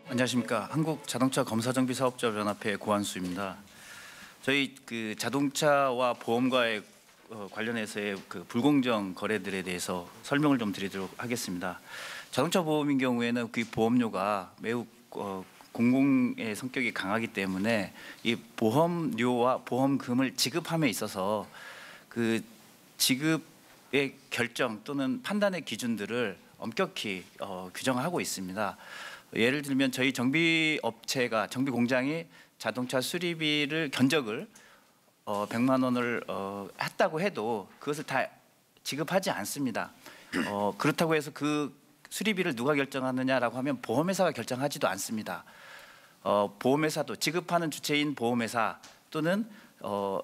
안녕하십니까. 한국자동차검사정비사업자연합회 고한수입니다. 저희 자동차와 보험과의 관련해서의 불공정 거래들에 대해서 설명을 좀 드리도록 하겠습니다. 자동차 보험인 경우에는 그 보험료가 매우 공공의 성격이 강하기 때문에 이 보험료와 보험금을 지급함에 있어서 그 지급의 결정 또는 판단의 기준들을 엄격히 규정하고 있습니다. 예를 들면 저희 정비업체가 정비공장이 자동차 수리비를 견적을 100만 원을 했다고 해도 그것을 다 지급하지 않습니다. 그렇다고 해서 그 수리비를 누가 결정하느냐라고 하면 보험회사가 결정하지도 않습니다. 보험회사도 지급하는 주체인 보험회사 또는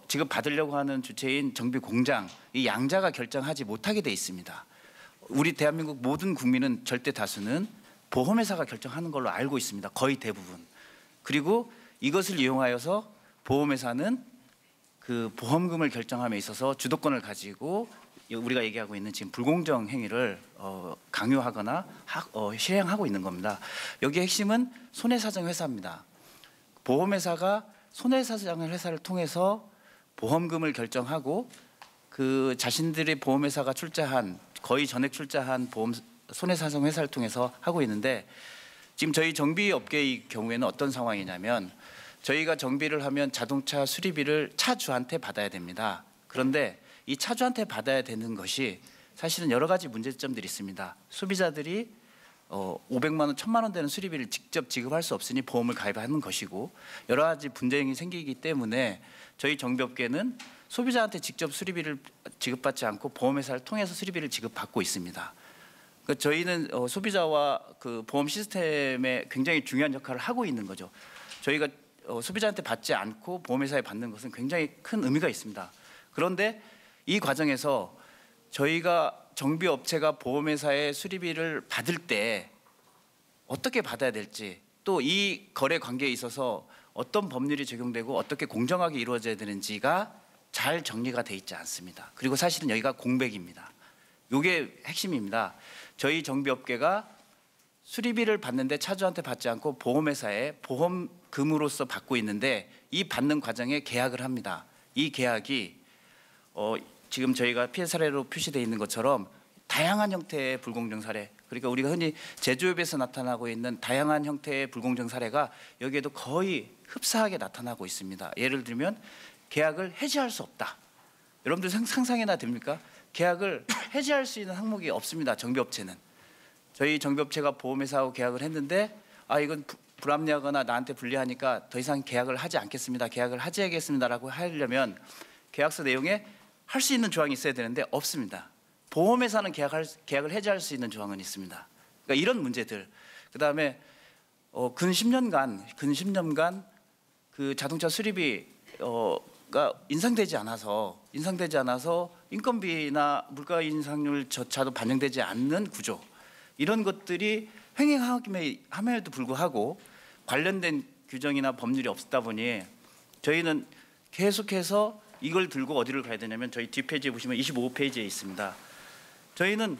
지급받으려고 하는 주체인 정비공장 이 양자가 결정하지 못하게 돼 있습니다. 우리 대한민국 모든 국민은 절대 다수는 보험회사가 결정하는 걸로 알고 있습니다. 거의 대부분. 그리고 이것을 이용하여서 보험회사는 그 보험금을 결정함에 있어서 주도권을 가지고 우리가 얘기하고 있는 지금 불공정 행위를 강요하거나 실행하고 있는 겁니다. 여기의 핵심은 손해사정회사입니다. 보험회사가 손해사정회사를 통해서 보험금을 결정하고 그 자신들의 보험회사가 출자한 거의 전액 출자한 손해사정회사를 통해서 하고 있는데 지금 저희 정비업계의 경우에는 어떤 상황이냐면 저희가 정비를 하면 자동차 수리비를 차주한테 받아야 됩니다. 그런데 이 차주한테 받아야 되는 것이 사실은 여러 가지 문제점들이 있습니다. 소비자들이 500만 원, 1000만 원 되는 수리비를 직접 지급할 수 없으니 보험을 가입하는 것이고 여러 가지 분쟁이 생기기 때문에 저희 정비업계는 소비자한테 직접 수리비를 지급받지 않고 보험회사를 통해서 수리비를 지급받고 있습니다. 저희는 소비자와 그 보험 시스템에 굉장히 중요한 역할을 하고 있는 거죠. 저희가 소비자한테 받지 않고 보험회사에 받는 것은 굉장히 큰 의미가 있습니다. 그런데 이 과정에서 저희가 정비업체가 보험회사의 수리비를 받을 때 어떻게 받아야 될지 또 이 거래 관계에 있어서 어떤 법률이 적용되고 어떻게 공정하게 이루어져야 되는지가 잘 정리가 돼 있지 않습니다. 그리고 사실은 여기가 공백입니다. 이게 핵심입니다. 저희 정비업계가 수리비를 받는데 차주한테 받지 않고 보험회사에 보험금으로서 받고 있는데 이 받는 과정에 계약을 합니다. 이 계약이 지금 저희가 피해 사례로 표시되어 있는 것처럼 다양한 형태의 불공정 사례, 그러니까 우리가 흔히 제조업에서 나타나고 있는 다양한 형태의 불공정 사례가 여기에도 거의 흡사하게 나타나고 있습니다. 예를 들면 계약을 해지할 수 없다. 여러분들 상상이나 됩니까? 계약을 해지할 수 있는 항목이 없습니다. 정비업체는. 저희 정비업체가 보험회사하고 계약을 했는데 이건 불합리하거나 나한테 불리하니까 더 이상 계약을 하지 않겠습니다. 계약을 해지하겠습니다라고 하려면 계약서 내용에 할 수 있는 조항이 있어야 되는데 없습니다. 보험회사는 계약을 해지할 수 있는 조항은 있습니다. 그러니까 이런 문제들. 그다음에 근 10년간 그 자동차 수리비가 인상되지 않아서 인건비나 물가 인상률조차도 반영되지 않는 구조, 이런 것들이 횡행함에도 불구하고 관련된 규정이나 법률이 없다 보니 저희는 계속해서 이걸 들고 어디를 가야 되냐면 저희 뒷페이지에 보시면 25페이지에 있습니다. 저희는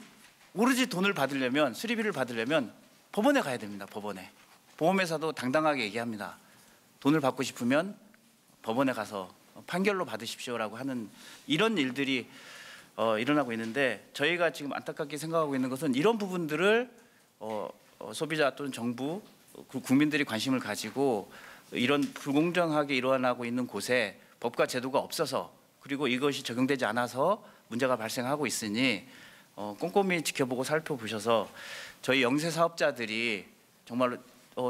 오로지 돈을 받으려면, 수리비를 받으려면 법원에 가야 됩니다. 법원에. 보험회사도 당당하게 얘기합니다. 돈을 받고 싶으면 법원에 가서 판결로 받으십시오라고 하는 이런 일들이 일어나고 있는데 저희가 지금 안타깝게 생각하고 있는 것은 이런 부분들을 소비자 또는 정부, 국민들이 관심을 가지고 이런 불공정하게 일어나고 있는 곳에 법과 제도가 없어서 그리고 이것이 적용되지 않아서 문제가 발생하고 있으니 꼼꼼히 지켜보고 살펴보셔서 저희 영세 사업자들이 정말로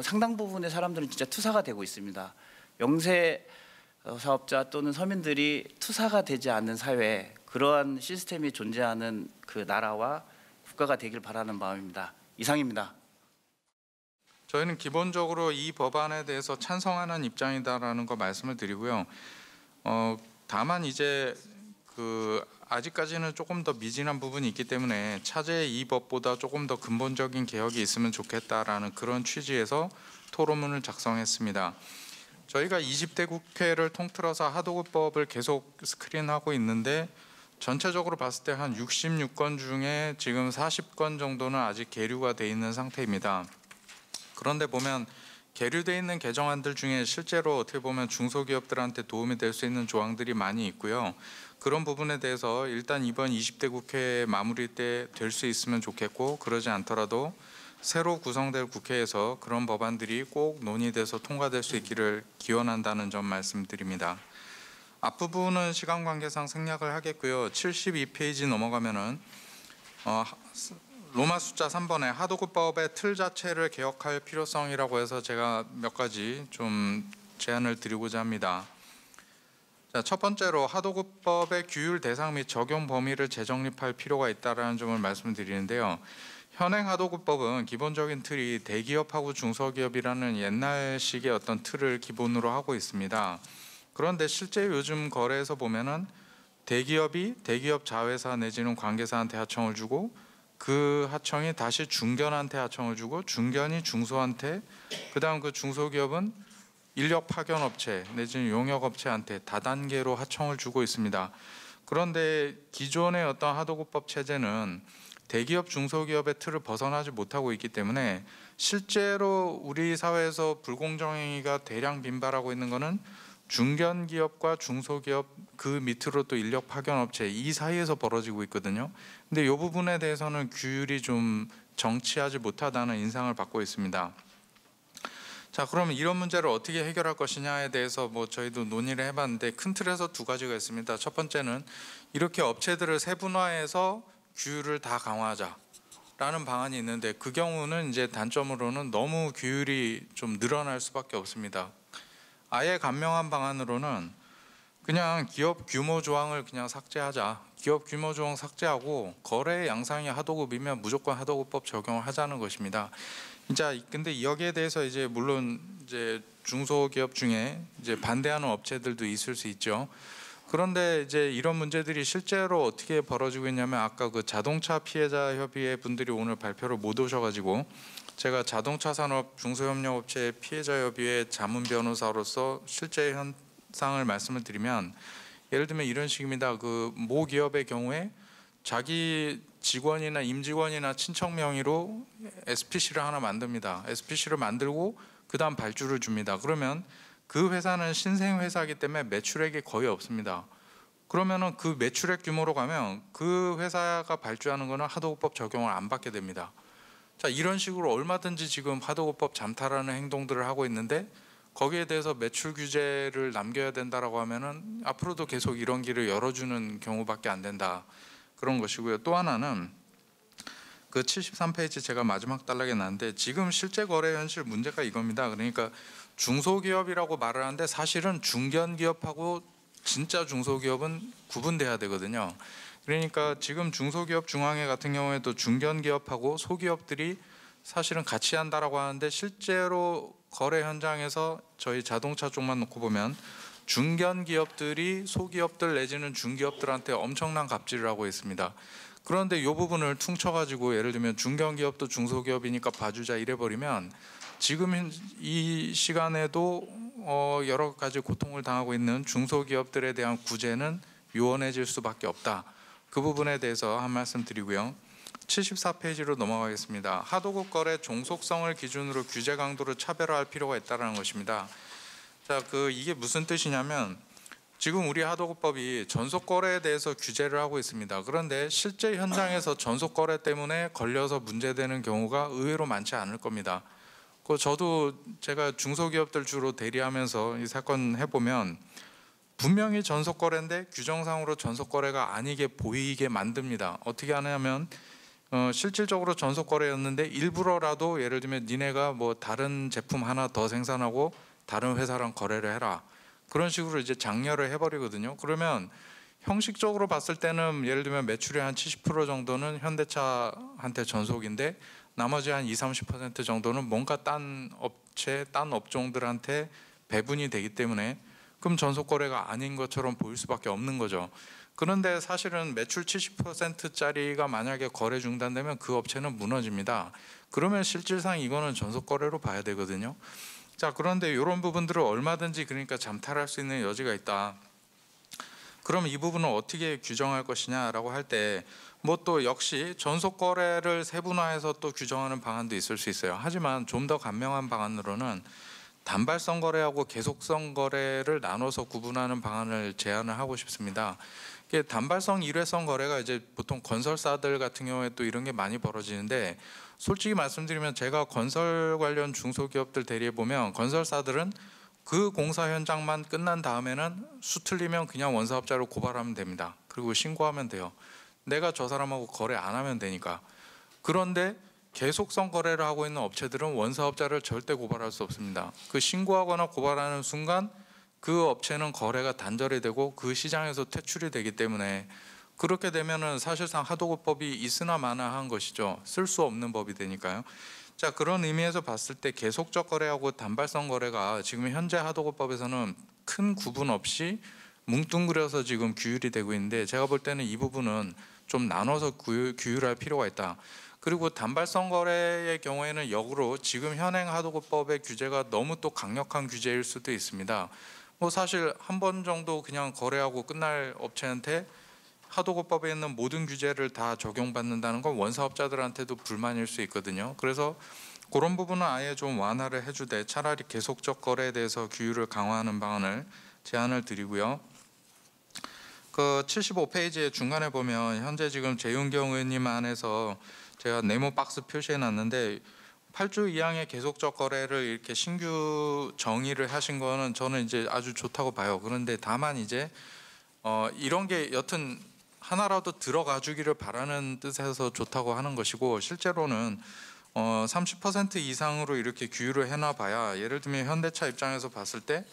상당 부분의 사람들은 진짜 투사가 되고 있습니다. 영세 사업자 또는 서민들이 투사가 되지 않는 사회, 그러한 시스템이 존재하는 그 나라와 국가가 되길 바라는 마음입니다. 이상입니다. 저희는 기본적으로 이 법안에 대해서 찬성하는 입장이다라는 거 말씀을 드리고요. 다만 이제 아직까지는 조금 더 미진한 부분이 있기 때문에 차제의 이 법보다 조금 더 근본적인 개혁이 있으면 좋겠다라는 그런 취지에서 토론문을 작성했습니다. 저희가 20대 국회를 통틀어서 하도급법을 계속 스크린하고 있는데 전체적으로 봤을 때 한 66건 중에 지금 40건 정도는 아직 계류가 돼 있는 상태입니다. 그런데 보면 계류돼 있는 개정안들 중에 실제로 어떻게 보면 중소기업들한테 도움이 될 수 있는 조항들이 많이 있고요. 그런 부분에 대해서 일단 이번 20대 국회 마무리 때 될 수 있으면 좋겠고, 그러지 않더라도 새로 구성될 국회에서 그런 법안들이 꼭 논의돼서 통과될 수 있기를 기원한다는 점 말씀드립니다. 앞부분은 시간 관계상 생략을 하겠고요. 72페이지 넘어가면은 로마 숫자 3번에 하도급법의 틀 자체를 개혁할 필요성이라고 해서 제가 몇 가지 좀 제안을 드리고자 합니다. 자, 첫 번째로 하도급법의 규율 대상 및 적용 범위를 재정립할 필요가 있다라는 점을 말씀드리는데요. 현행 하도급법은 기본적인 틀이 대기업하고 중소기업이라는 옛날식의 어떤 틀을 기본으로 하고 있습니다. 그런데 실제 요즘 거래에서 보면은 대기업이 대기업 자회사 내지는 관계사한테 하청을 주고, 그 하청이 다시 중견한테 하청을 주고, 중견이 중소한테, 그다음 그 중소기업은 인력 파견 업체 내지는 용역 업체한테 다단계로 하청을 주고 있습니다. 그런데 기존의 어떤 하도급법 체제는 대기업 중소기업의 틀을 벗어나지 못하고 있기 때문에 실제로 우리 사회에서 불공정행위가 대량 빈발하고 있는 것은 중견기업과 중소기업, 그 밑으로 또 인력 파견 업체, 이 사이에서 벌어지고 있거든요. 근데 이 부분에 대해서는 규율이 좀 정치하지 못하다는 인상을 받고 있습니다. 자, 그러면 이런 문제를 어떻게 해결할 것이냐에 대해서 저희도 논의를 해봤는데 큰 틀에서 두 가지가 있습니다. 첫 번째는 이렇게 업체들을 세분화해서 규율을 다 강화하자라는 방안이 있는데, 그 경우는 이제 단점으로는 너무 규율이 좀 늘어날 수밖에 없습니다. 아예 간명한 방안으로는 그냥 기업 규모 조항을 그냥 삭제하자. 기업 규모 조항 삭제하고 거래 양상이 하도급이면 무조건 하도급법 적용을 하자는 것입니다. 자, 근데 여기에 대해서 이제 물론 이제 중소기업 중에 이제 반대하는 업체들도 있을 수 있죠. 그런데 이제 이런 문제들이 실제로 어떻게 벌어지고 있냐면, 아까 그 자동차 피해자 협의회 분들이 오늘 발표를 못 오셔가지고 제가 자동차 산업 중소협력업체 피해자 협의회 자문 변호사로서 실제 현상을 말씀을 드리면, 예를 들면 이런 식입니다. 그 모 기업의 경우에 자기 직원이나 임직원이나 친척 명의로 SPC를 하나 만듭니다. SPC를 만들고 그 다음 발주를 줍니다. 그러면 그 회사는 신생 회사이기 때문에 매출액이 거의 없습니다. 그러면은 그 매출액 규모로 가면 그 회사가 발주하는 거는 하도급법 적용을 안 받게 됩니다. 자, 이런 식으로 얼마든지 지금 하도급법 잠탈하는 행동들을 하고 있는데, 거기에 대해서 매출 규제를 남겨야 된다라고 하면은 앞으로도 계속 이런 길을 열어주는 경우밖에 안 된다, 그런 것이고요. 또 하나는 그 73페이지 제가 마지막 단락에 놨는데, 지금 실제 거래 현실 문제가 이겁니다. 그러니까 중소기업이라고 말을 하는데 사실은 중견기업하고 진짜 중소기업은 구분돼야 되거든요. 그러니까 지금 중소기업 중앙회 같은 경우에도 중견기업하고 소기업들이 사실은 같이 한다라고 하는데, 실제로 거래 현장에서 저희 자동차 쪽만 놓고 보면 중견기업들이 소기업들 내지는 중기업들한테 엄청난 갑질을 하고 있습니다. 그런데 이 부분을 퉁쳐가지고 예를 들면 중견기업도 중소기업이니까 봐주자 이래버리면 지금 이 시간에도 여러 가지 고통을 당하고 있는 중소기업들에 대한 구제는 요원해질 수밖에 없다. 그 부분에 대해서 한 말씀 드리고요. 74페이지로 넘어가겠습니다. 하도급 거래 종속성을 기준으로 규제 강도를 차별화할 필요가 있다는 것입니다. 자, 이게 무슨 뜻이냐면, 지금 우리 하도급법이 전속 거래에 대해서 규제를 하고 있습니다. 그런데 실제 현장에서 전속 거래 때문에 걸려서 문제되는 경우가 의외로 많지 않을 겁니다. 저도 제가 중소기업들 주로 대리하면서 이 사건 해보면 분명히 전속 거래인데 규정상으로 전속 거래가 아니게 보이게 만듭니다. 어떻게 하냐면 실질적으로 전속 거래였는데 일부러라도 예를 들면 니네가 다른 제품 하나 더 생산하고 다른 회사랑 거래를 해라, 그런 식으로 이제 장려를 해버리거든요. 그러면 형식적으로 봤을 때는 예를 들면 매출의 한 70% 정도는 현대차한테 전속인데 나머지 한 20-30% 정도는 뭔가 딴 업체, 딴 업종들한테 배분이 되기 때문에 그럼 전속 거래가 아닌 것처럼 보일 수밖에 없는 거죠. 그런데 사실은 매출 70%짜리가 만약에 거래 중단되면 그 업체는 무너집니다. 그러면 실질상 이거는 전속 거래로 봐야 되거든요. 자, 그런데 이런 부분들을 얼마든지 그러니까 잠탈할 수 있는 여지가 있다. 그럼 이 부분을 어떻게 규정할 것이냐라고 할 때 뭐 또 역시 전속 거래를 세분화해서 또 규정하는 방안도 있을 수 있어요. 하지만 좀 더 간명한 방안으로는 단발성 거래하고 계속성 거래를 나눠서 구분하는 방안을 제안을 하고 싶습니다. 이게 단발성 일회성 거래가 이제 보통 건설사들 같은 경우에 또 이런 게 많이 벌어지는데, 솔직히 말씀드리면 제가 건설 관련 중소기업들 대리해 보면 건설사들은 그 공사 현장만 끝난 다음에는 수틀리면 그냥 원사업자로 고발하면 됩니다. 그리고 신고하면 돼요. 내가 저 사람하고 거래 안 하면 되니까. 그런데 계속성 거래를 하고 있는 업체들은 원사업자를 절대 고발할 수 없습니다. 그 신고하거나 고발하는 순간 그 업체는 거래가 단절이 되고 그 시장에서 퇴출이 되기 때문에, 그렇게 되면은 사실상 하도급법이 있으나 마나한 것이죠. 쓸 수 없는 법이 되니까요. 자, 그런 의미에서 봤을 때 계속적 거래하고 단발성 거래가 지금 현재 하도급법에서는 큰 구분 없이 뭉뚱그려서 지금 규율이 되고 있는데, 제가 볼 때는 이 부분은 좀 나눠서 규율할 필요가 있다. 그리고 단발성 거래의 경우에는 역으로 지금 현행 하도급법의 규제가 너무 또 강력한 규제일 수도 있습니다. 뭐 사실 한 번 정도 그냥 거래하고 끝날 업체한테 하도급법에 있는 모든 규제를 다 적용받는다는 건 원사업자들한테도 불만일 수 있거든요. 그래서 그런 부분은 아예 좀 완화를 해주되 차라리 계속적 거래에 대해서 규율을 강화하는 방안을 제안을 드리고요. 그 75페이지의 중간에 보면 현재 지금 재윤경 의원님 안에서 제가 네모 박스 표시해 놨는데 8조 2항의 계속적 거래를 이렇게 신규 정의를 하신 거는 저는 이제 아주 좋다고 봐요. 그런데 다만 이제 이런 게 여튼 하나라도 들어가 주기를 바라는 뜻에서 좋다고 하는 것이고, 실제로는 30% 이상으로 이렇게 규율을 해놔 봐야, 예를 들면 현대차 입장에서 봤을 때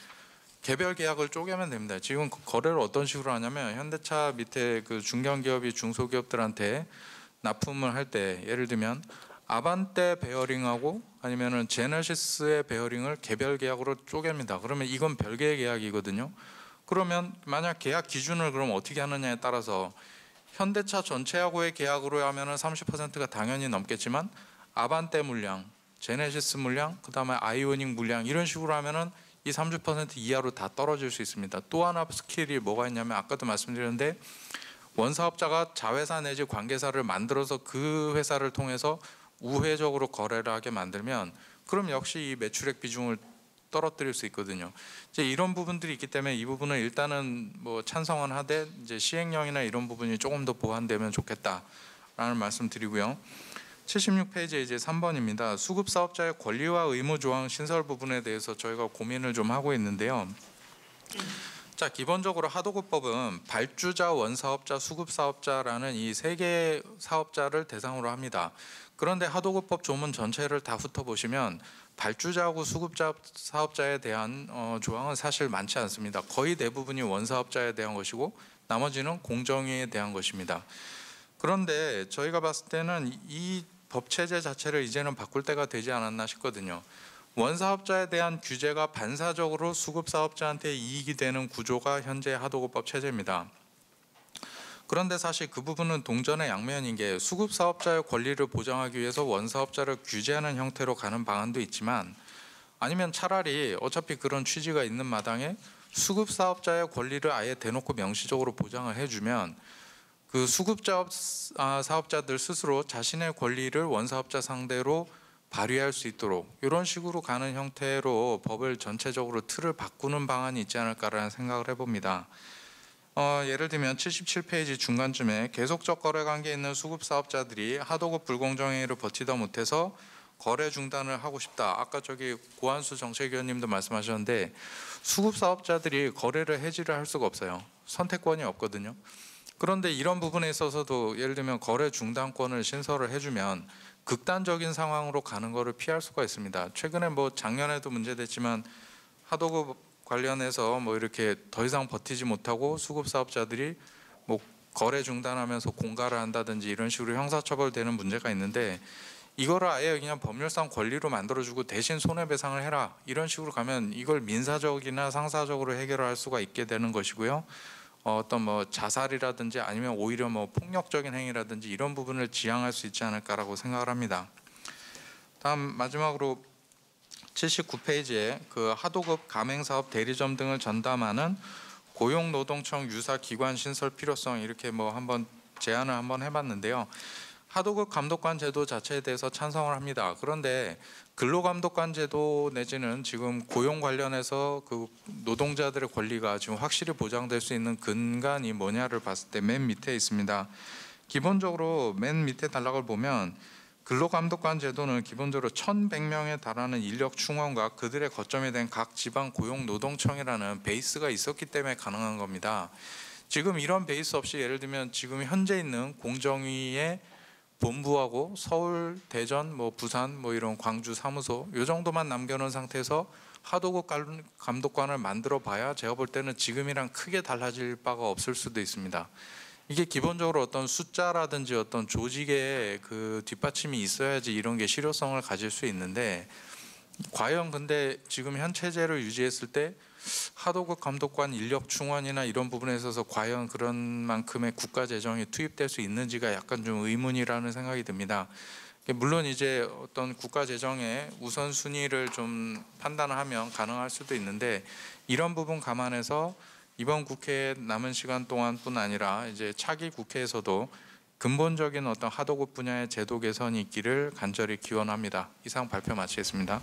개별 계약을 쪼개면 됩니다. 지금 거래를 어떤 식으로 하냐면 현대차 밑에 그 중견기업이 중소기업들한테 납품을 할 때 예를 들면 아반떼 베어링하고 아니면은 제네시스의 베어링을 개별 계약으로 쪼갭니다. 그러면 이건 별개의 계약이거든요. 그러면 만약 계약 기준을 그럼 어떻게 하느냐에 따라서 현대차 전체하고의 계약으로 하면은 30%가 당연히 넘겠지만 아반떼 물량, 제네시스 물량, 그다음에 아이오닉 물량 이런 식으로 하면은 이 30% 이하로 다 떨어질 수 있습니다. 또 하나 스킬이 뭐가 있냐면 아까도 말씀드렸는데 원사업자가 자회사 내지 관계사를 만들어서 그 회사를 통해서 우회적으로 거래를 하게 만들면 그럼 역시 이 매출액 비중을 떨어뜨릴 수 있거든요. 이제 이런 부분들이 있기 때문에 이 부분은 일단은 뭐 찬성은 하되 이제 시행령이나 이런 부분이 조금 더 보완되면 좋겠다라는 말씀드리고요. 76페이지 이제 3번입니다. 수급 사업자의 권리와 의무 조항 신설 부분에 대해서 저희가 고민을 좀 하고 있는데요. 자, 기본적으로 하도급법은 발주자, 원사업자, 수급사업자라는 이 세 개의 사업자를 대상으로 합니다. 그런데 하도급법 조문 전체를 다 훑어보시면 발주자하고 수급사업자에 대한 조항은 사실 많지 않습니다. 거의 대부분이 원사업자에 대한 것이고 나머지는 공정위에 대한 것입니다. 그런데 저희가 봤을 때는 이 법체제 자체를 이제는 바꿀 때가 되지 않았나 싶거든요. 원사업자에 대한 규제가 반사적으로 수급사업자한테 이익이 되는 구조가 현재 하도급법 체제입니다. 그런데 사실 그 부분은 동전의 양면인 게 수급사업자의 권리를 보장하기 위해서 원사업자를 규제하는 형태로 가는 방안도 있지만, 아니면 차라리 어차피 그런 취지가 있는 마당에 수급사업자의 권리를 아예 대놓고 명시적으로 보장을 해주면 그 사업자들 스스로 자신의 권리를 원사업자 상대로 발휘할 수 있도록 이런 식으로 가는 형태로 법을 전체적으로 틀을 바꾸는 방안이 있지 않을까라는 생각을 해봅니다. 예를 들면 77페이지 중간쯤에 계속적 거래 관계에 있는 수급사업자들이 하도급 불공정행위를 버티다 못해서 거래 중단을 하고 싶다. 아까 저기 고한수 정책위원님도 말씀하셨는데 수급사업자들이 거래를 해지를 할 수가 없어요. 선택권이 없거든요. 그런데 이런 부분에 있어서도 예를 들면 거래 중단권을 신설을 해주면 극단적인 상황으로 가는 것을 피할 수가 있습니다. 최근에 뭐 작년에도 문제됐지만 하도급 관련해서 뭐 이렇게 더 이상 버티지 못하고 수급 사업자들이 뭐 거래 중단하면서 공갈을 한다든지 이런 식으로 형사처벌되는 문제가 있는데, 이거를 아예 그냥 법률상 권리로 만들어주고 대신 손해배상을 해라 이런 식으로 가면 이걸 민사적이나 상사적으로 해결할 수가 있게 되는 것이고요. 어떤 뭐 자살이라든지 아니면 오히려 뭐 폭력적인 행위라든지 이런 부분을 지양할 수 있지 않을까라고 생각을 합니다. 다음 마지막으로 79페이지에 그 하도급 가맹사업 대리점 등을 전담하는 고용노동청 유사 기관 신설 필요성 이렇게 뭐 한번 제안을 한번 해봤는데요. 하도급 감독관 제도 자체에 대해서 찬성을 합니다. 그런데 근로감독관 제도 내지는 지금 고용 관련해서 그 노동자들의 권리가 지금 확실히 보장될 수 있는 근간이 뭐냐를 봤을 때 맨 밑에 있습니다. 기본적으로 맨 밑에 단락을 보면 근로감독관 제도는 기본적으로 1,100명에 달하는 인력 충원과 그들의 거점이 된 각 지방 고용노동청이라는 베이스가 있었기 때문에 가능한 겁니다. 지금 이런 베이스 없이 예를 들면 지금 현재 있는 공정위의 본부하고 서울, 대전, 뭐 부산, 뭐 이런 광주 사무소 이 정도만 남겨놓은 상태에서 하도급 감독관을 만들어 봐야 제가 볼 때는 지금이랑 크게 달라질 바가 없을 수도 있습니다. 이게 기본적으로 어떤 숫자라든지 어떤 조직의 그 뒷받침이 있어야지 이런 게 실효성을 가질 수 있는데 과연 근데 지금 현 체제를 유지했을 때 하도급 감독관 인력 충원이나 이런 부분에 있어서 과연 그런 만큼의 국가 재정이 투입될 수 있는지가 약간 좀 의문이라는 생각이 듭니다. 물론 이제 어떤 국가 재정의 우선순위를 좀 판단을 하면 가능할 수도 있는데 이런 부분 감안해서 이번 국회 남은 시간 동안뿐 아니라 이제 차기 국회에서도 근본적인 어떤 하도급 분야의 제도 개선이 있기를 간절히 기원합니다. 이상 발표 마치겠습니다.